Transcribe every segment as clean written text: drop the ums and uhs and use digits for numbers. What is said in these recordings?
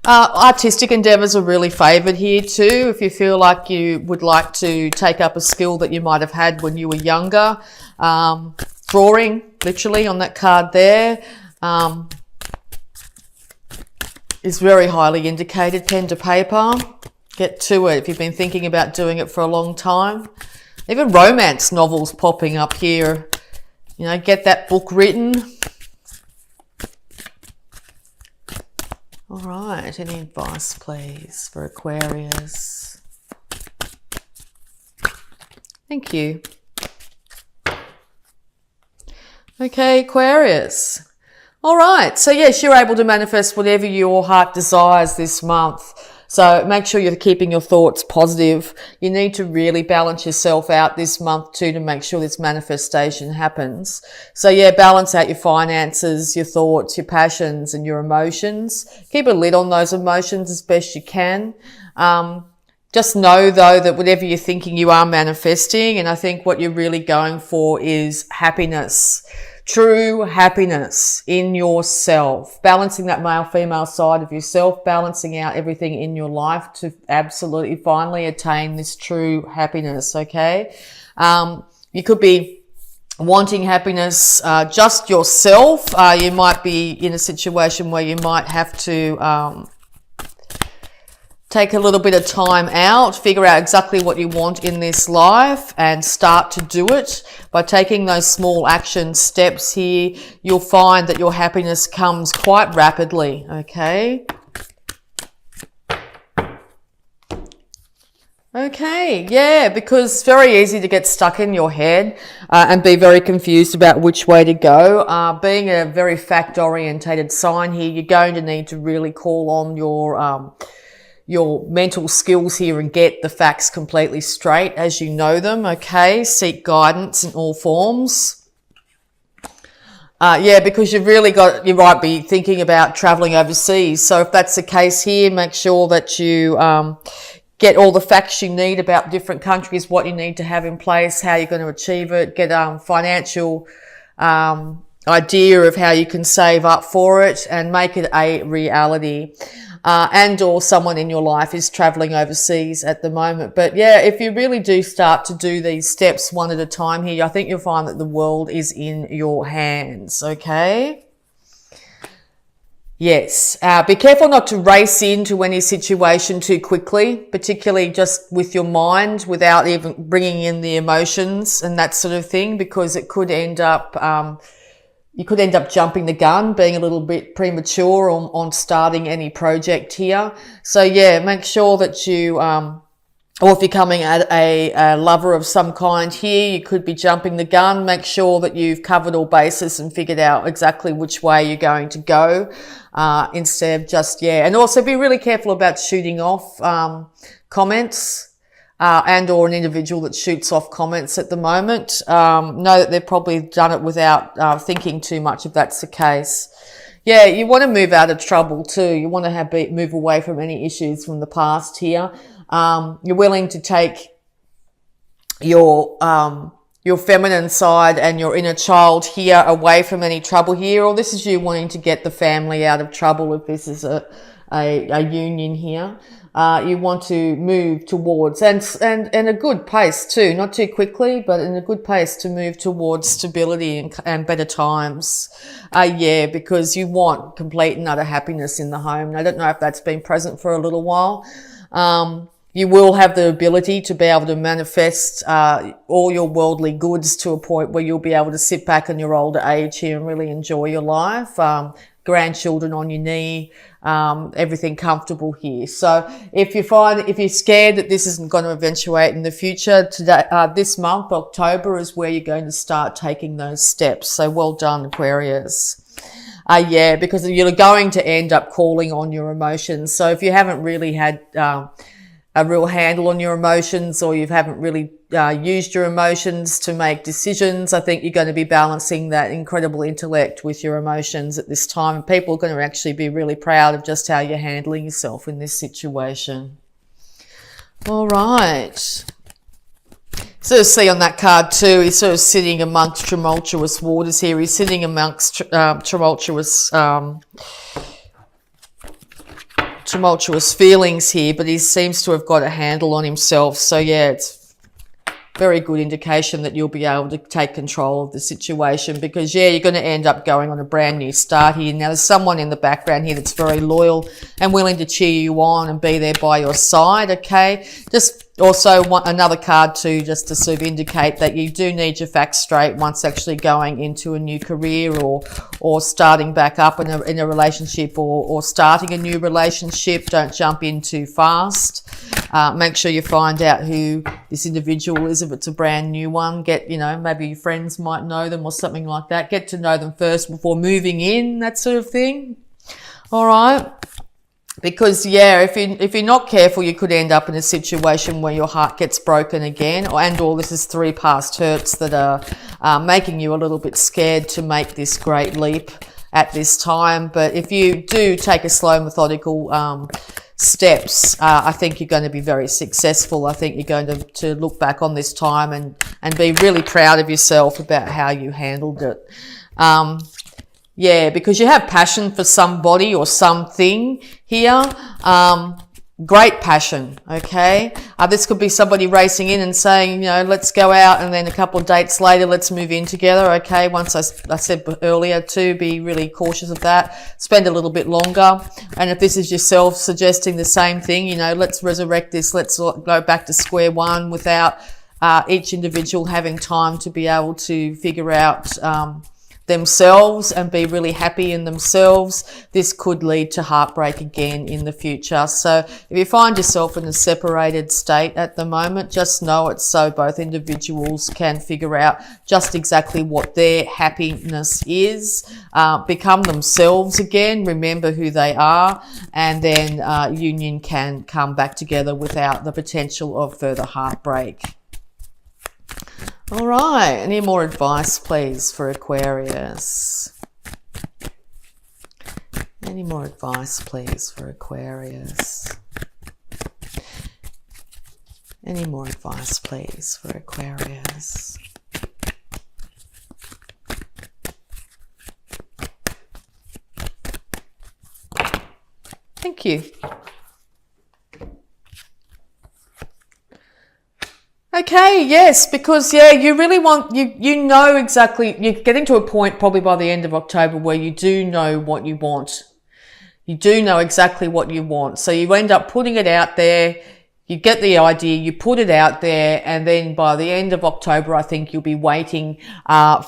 Artistic endeavours are really favoured here too. If you feel like you would like to take up a skill that you might have had when you were younger. Drawing, literally, on that card there, is very highly indicated. Pen to paper. Get to it if you've been thinking about doing it for a long time. Even romance novels popping up here. You know, get that book written. All right, any advice, please, for Aquarius? Thank you. Okay, Aquarius. All right, so yes, you're able to manifest whatever your heart desires this month. So make sure you're keeping your thoughts positive. You need to really balance yourself out this month too to make sure this manifestation happens. So yeah, balance out your finances, your thoughts, your passions and your emotions. Keep a lid on those emotions as best you can. Just know though that whatever you're thinking, you are manifesting. And I think what you're really going for is happiness. True happiness in yourself, balancing that male-female side of yourself, balancing out everything in your life to absolutely finally attain this true happiness, okay? You could be wanting happiness just yourself. You might be in a situation where you might have to take a little bit of time out, figure out exactly what you want in this life and start to do it. By taking those small action steps here, you'll find that your happiness comes quite rapidly, okay? Okay, yeah, because it's very easy to get stuck in your head and be very confused about which way to go. Being a very fact-orientated sign here, you're going to need to really call on your mental skills here and get the facts completely straight as you know them, okay? Seek guidance in all forms. Yeah, because you might be thinking about traveling overseas. So if that's the case here, make sure that you get all the facts you need about different countries, what you need to have in place, how you're going to achieve it, get financial idea of how you can save up for it and make it a reality. And or someone in your life is traveling overseas at the moment. But yeah, if you really do start to do these steps one at a time here, I think you'll find that the world is in your hands, okay? Yes. Be careful not to race into any situation too quickly, particularly just with your mind without even bringing in the emotions and that sort of thing, because it could end up you could end up jumping the gun, being a little bit premature on starting any project here. So yeah, make sure that you, or if you're coming at a lover of some kind here, you could be jumping the gun. Make sure that you've covered all bases and figured out exactly which way you're going to go, instead of just, yeah. And also be really careful about shooting off, comments. And or an individual that shoots off comments at the moment. Know that they've probably done it without thinking too much if that's the case. Yeah, you want to move out of trouble too. You want to move away from any issues from the past here. You're willing to take your feminine side and your inner child here away from any trouble here, or this is you wanting to get the family out of trouble if this is a union here. You want to move towards, and a good pace too, not too quickly, but in a good pace to move towards stability and better times. Yeah, because you want complete and utter happiness in the home. And I don't know if that's been present for a little while. You will have the ability to be able to manifest all your worldly goods to a point where you'll be able to sit back in your older age here and really enjoy your life. Grandchildren on your knee, everything comfortable here. So if you're scared that this isn't going to eventuate in the future, today, this month, October, is where you're going to start taking those steps. So well done, Aquarius. Yeah, because you're going to end up calling on your emotions. So if you haven't really had a real handle on your emotions, or you haven't really used your emotions to make decisions, I think you're going to be balancing that incredible intellect with your emotions at this time. And people are going to actually be really proud of just how you're handling yourself in this situation. All right. Sort of see on that card too, he's sort of sitting amongst tumultuous waters here. He's sitting amongst tumultuous tumultuous feelings here, but he seems to have got a handle on himself. So yeah, it's very good indication that you'll be able to take control of the situation, because yeah, you're going to end up going on a brand new start here. Now there's someone in the background here that's very loyal and willing to cheer you on and be there by your side. Okay, just also want another card too, just to sort of indicate that you do need your facts straight once actually going into a new career or starting back up in a relationship or starting a new relationship. Don't jump in too fast. Make sure you find out who this individual is if it's a brand new one. Get, maybe your friends might know them or something like that. Get to know them first before moving in, that sort of thing. All right. Because yeah, if you're not careful, you could end up in a situation where your heart gets broken again, or this is 3 past hurts that are making you a little bit scared to make this great leap at this time. But if you do take a slow, methodical steps, I think you're going to be very successful. I think you're going to look back on this time and be really proud of yourself about how you handled it. Yeah, because you have passion for somebody or something here. Great passion, okay? This could be somebody racing in and saying, let's go out, and then a couple of dates later, let's move in together, okay? Once I said earlier to be really cautious of that. Spend a little bit longer. And if this is yourself suggesting the same thing, let's resurrect this, let's go back to square one without each individual having time to be able to figure out themselves and be really happy in themselves. This could lead to heartbreak again in the future. So if you find yourself in a separated state at the moment, just know it's so both individuals can figure out just exactly what their happiness is, become themselves again, remember who they are, and then union can come back together without the potential of further heartbreak. All right, any more advice, please, for Aquarius? Any more advice, please, for Aquarius? Any more advice, please, for Aquarius? Thank you. Okay, yes, because yeah, you really want, you know exactly, you're getting to a point probably by the end of October where you do know what you want. You do know exactly what you want. So you end up putting it out there, you get the idea, you put it out there, and then by the end of October, I think you'll be waiting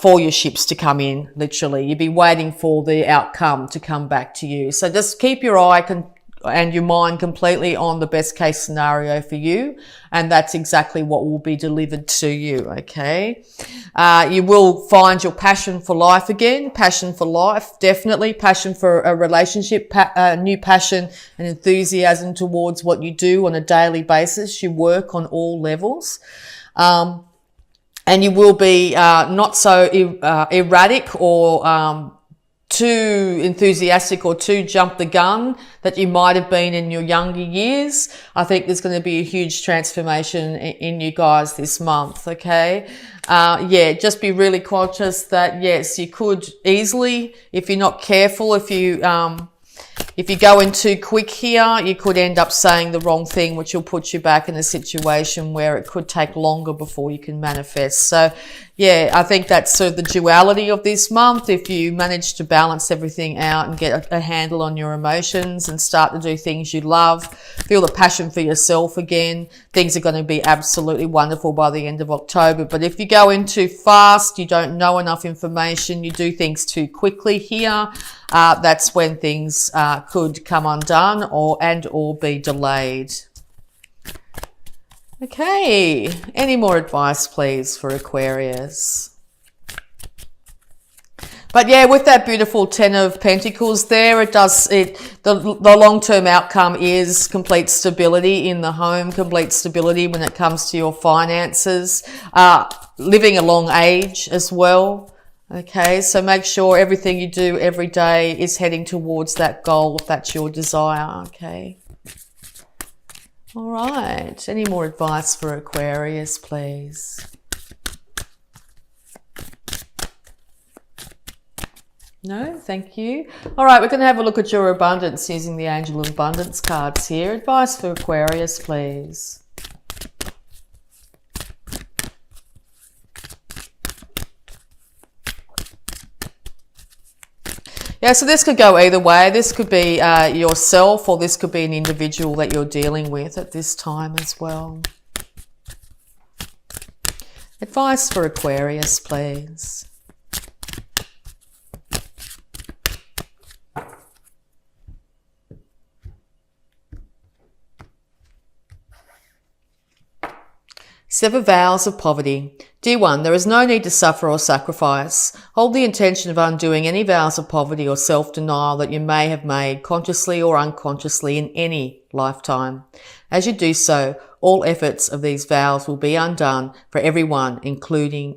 for your ships to come in, literally. You'll be waiting for the outcome to come back to you. So just keep your eye and your mind completely on the best case scenario for you, and that's exactly what will be delivered to you. Okay, you will find your passion for life again. Passion for life, definitely. Passion for a relationship, new passion and enthusiasm towards what you do on a daily basis. You work on all levels, and you will be not so erratic or too enthusiastic or too jump the gun that you might have been in your younger years. I think there's going to be a huge transformation in you guys this month, okay? Yeah, just be really conscious that, yes, you could easily, if you're not careful, if you go in too quick here, you could end up saying the wrong thing, which will put you back in a situation where it could take longer before you can manifest. So, yeah, I think that's sort of the duality of this month. If you manage to balance everything out and get a handle on your emotions and start to do things you love, feel the passion for yourself again, things are going to be absolutely wonderful by the end of October. But if you go in too fast, you don't know enough information, you do things too quickly here, that's when things could come undone or be delayed. Okay, any more advice, please, for Aquarius? But yeah, with that beautiful 10 of Pentacles there, the long-term outcome is complete stability in the home, complete stability when it comes to your finances, living a long age as well. Okay, so make sure everything you do every day is heading towards that goal if that's your desire, okay? All right, any more advice for Aquarius, please? No, thank you. All right, we're going to have a look at your abundance using the Angel of Abundance cards here. Advice for Aquarius, please. Yeah, so this could go either way. This could be yourself, or this could be an individual that you're dealing with at this time as well. Advice for Aquarius, please. Sever vows of poverty. Dear one, there is no need to suffer or sacrifice. Hold the intention of undoing any vows of poverty or self-denial that you may have made, consciously or unconsciously, in any lifetime. As you do so, all efforts of these vows will be undone for everyone, involved,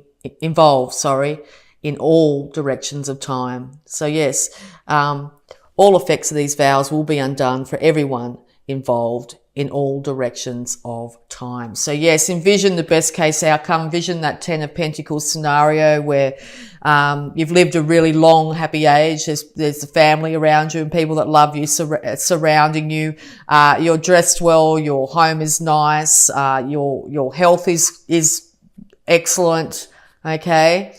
in all directions of time. So yes, all effects of these vows will be undone for everyone involved in all directions of time. So yes, envision the best case outcome. Envision that 10 of Pentacles scenario where you've lived a really long, happy age. There's a family around you and people that love you surrounding you. You're dressed well. Your home is nice. Your health is excellent. Okay.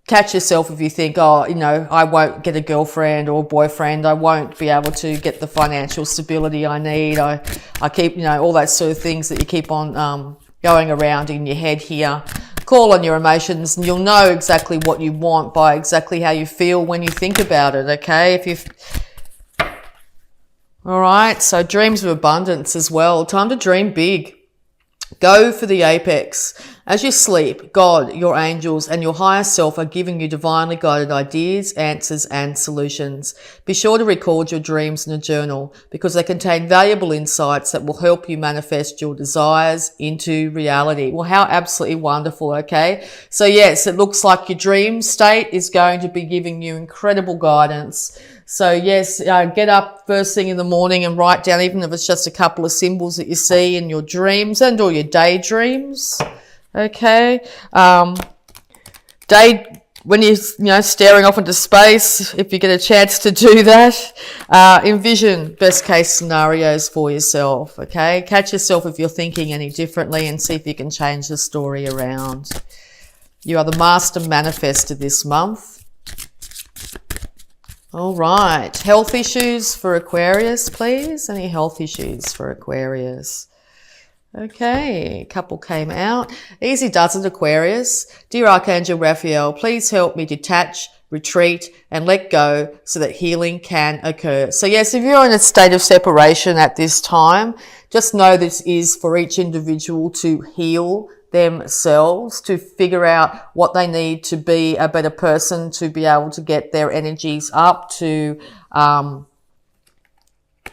Catch yourself if you think, oh, I won't get a girlfriend or boyfriend. I won't be able to get the financial stability I need. I keep, all that sort of things that you keep on going around in your head here. Call on your emotions and you'll know exactly what you want by exactly how you feel when you think about it, okay? All right, so dreams of abundance as well. Time to dream big. Go for the apex. As you sleep, God, your angels, and your higher self are giving you divinely guided ideas, answers, and solutions. Be sure to record your dreams in a journal because they contain valuable insights that will help you manifest your desires into reality. Well, how absolutely wonderful, okay? So yes, it looks like your dream state is going to be giving you incredible guidance. So yes, get up first thing in the morning and write down, even if it's just a couple of symbols that you see in your dreams and or your daydreams. Okay. When you're staring off into space, if you get a chance to do that, envision best case scenarios for yourself. Okay. Catch yourself if you're thinking any differently and see if you can change the story around. You are the master manifestor this month. All right. Health issues for Aquarius, please. Any health issues for Aquarius? Okay, a couple came out. Easy does it, Aquarius. Dear Archangel Raphael, please help me detach, retreat, and let go so that healing can occur. So yes, if you're in a state of separation at this time, just know this is for each individual to heal themselves, to figure out what they need to be a better person, to be able to get their energies up, to then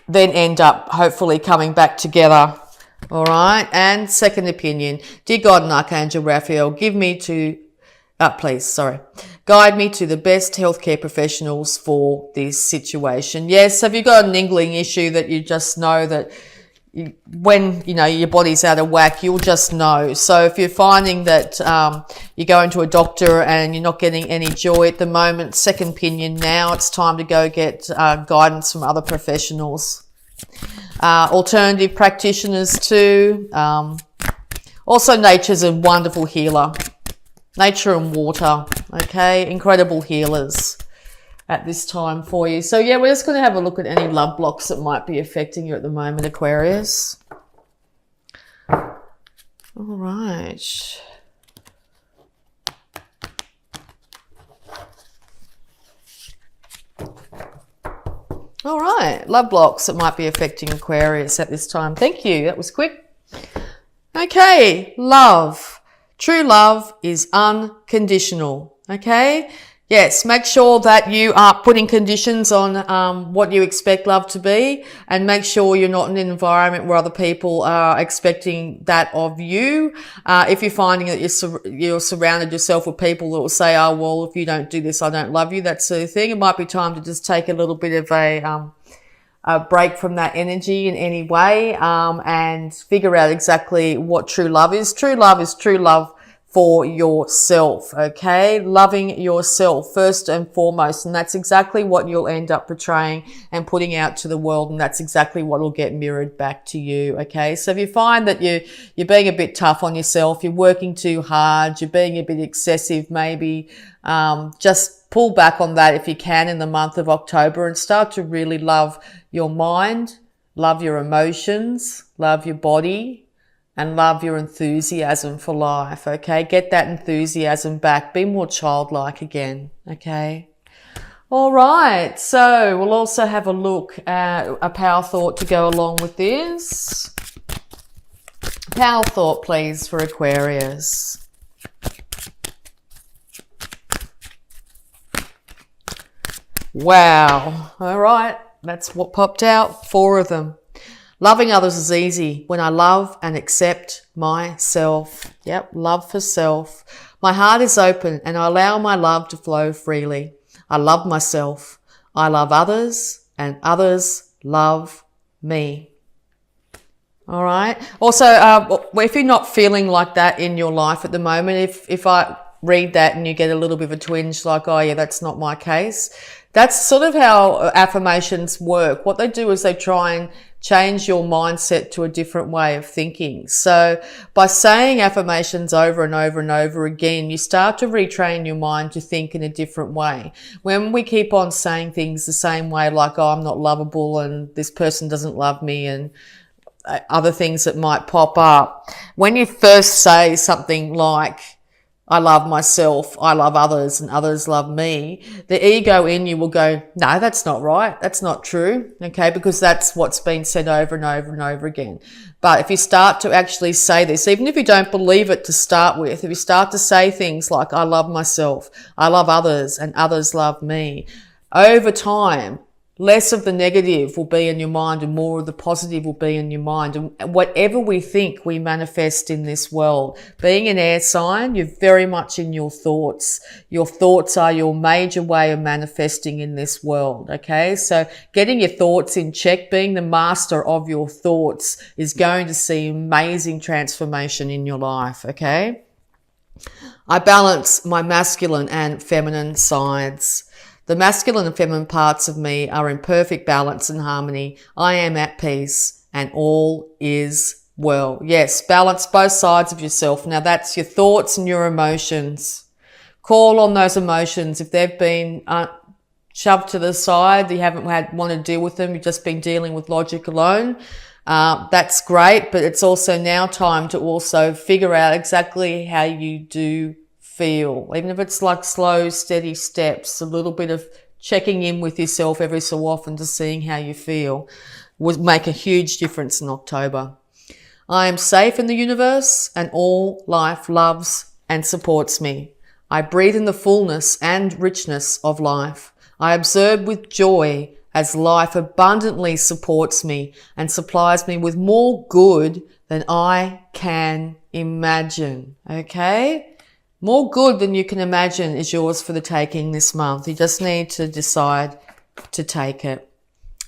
end up hopefully coming back together. All right. And second opinion. Dear God and Archangel Raphael, guide me to the best healthcare professionals for this situation. Yes. Have you got a niggling issue that you just know that when, your body's out of whack, you'll just know. So if you're finding that you're going to a doctor and you're not getting any joy at the moment, second opinion now, it's time to go get guidance from other professionals. Alternative practitioners too. Also, nature's a wonderful healer. Nature and water, okay? Incredible healers at this time for you. So yeah, we're just going to have a look at any love blocks that might be affecting you at the moment, Aquarius. All right. All right, love blocks that might be affecting Aquarius at this time. Thank you, that was quick. Okay, love. True love is unconditional, okay? Yes, make sure that you are putting conditions on what you expect love to be, and make sure you're not in an environment where other people are expecting that of you. If you're finding that you're surrounded yourself with people that will say, oh, well, if you don't do this, I don't love you, that sort of thing, it might be time to just take a little bit of a break from that energy in any way, and figure out exactly what true love is. True love is true love for yourself, okay? Loving yourself first and foremost. And that's exactly what you'll end up portraying and putting out to the world. And that's exactly what will get mirrored back to you, okay? So if you find that you're being a bit tough on yourself, you're working too hard, you're being a bit excessive, maybe just pull back on that if you can in the month of October and start to really love your mind, love your emotions, love your body, and love your enthusiasm for life, okay? Get that enthusiasm back. Be more childlike again, okay? All right, so we'll also have a look at a power thought to go along with this. Power thought, please, for Aquarius. Wow. All right, that's what popped out. 4 of them. Loving others is easy when I love and accept myself. Yep, love for self. My heart is open and I allow my love to flow freely. I love myself. I love others and others love me. All right. Also, if you're not feeling like that in your life at the moment, if I read that and you get a little bit of a twinge like, oh yeah, that's not my case. That's sort of how affirmations work. What they do is they try and change your mindset to a different way of thinking. So by saying affirmations over and over and over again, you start to retrain your mind to think in a different way. When we keep on saying things the same way, like, oh, I'm not lovable and this person doesn't love me and other things that might pop up. When you first say something like, I love myself, I love others, and others love me, the ego in you will go, no, that's not right. That's not true. Okay. Because that's what's been said over and over and over again. But if you start to actually say this, even if you don't believe it to start with, if you start to say things like, I love myself, I love others, and others love me, over time, less of the negative will be in your mind and more of the positive will be in your mind. And whatever we think, we manifest in this world. Being an air sign, you're very much in your thoughts. Your thoughts are your major way of manifesting in this world, okay? So getting your thoughts in check, being the master of your thoughts is going to see amazing transformation in your life, okay? I balance my masculine and feminine sides. The masculine and feminine parts of me are in perfect balance and harmony. I am at peace and all is well. Yes, balance both sides of yourself. Now that's your thoughts and your emotions. Call on those emotions. If they've been shoved to the side, you haven't want to deal with them, you've just been dealing with logic alone, that's great, but it's also now time to also figure out exactly how you do feel, even if it's like slow, steady steps, a little bit of checking in with yourself every so often to seeing how you feel would make a huge difference in October. I am safe in the universe and all life loves and supports me. I breathe in the fullness and richness of life. I observe with joy as life abundantly supports me and supplies me with more good than I can imagine. Okay? More good than you can imagine is yours for the taking this month. You just need to decide to take it.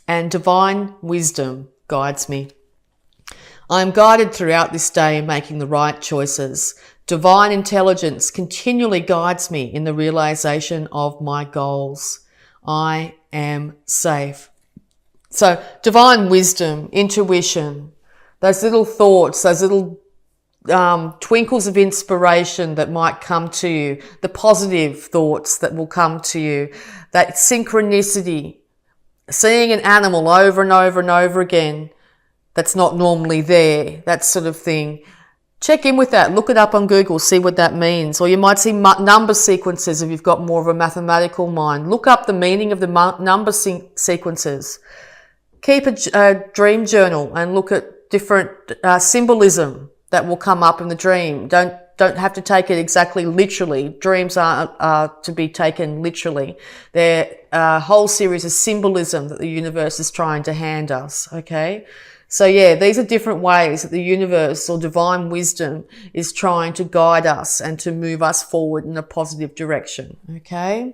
And divine wisdom guides me. I am guided throughout this day in making the right choices. Divine intelligence continually guides me in the realization of my goals. I am safe. So divine wisdom, intuition, those little thoughts, those little twinkles of inspiration that might come to you, the positive thoughts that will come to you, that synchronicity, seeing an animal over and over and over again that's not normally there, that sort of thing. Check in with that. Look it up on Google, see what that means. Or you might see number sequences if you've got more of a mathematical mind. Look up the meaning of the number sequences. Keep a dream journal and look at different symbolism that will come up in the dream. Don't have to take it exactly literally. Dreams are to be taken literally. They're a whole series of symbolism that the universe is trying to hand us, okay? So yeah, these are different ways that the universe or divine wisdom is trying to guide us and to move us forward in a positive direction, okay?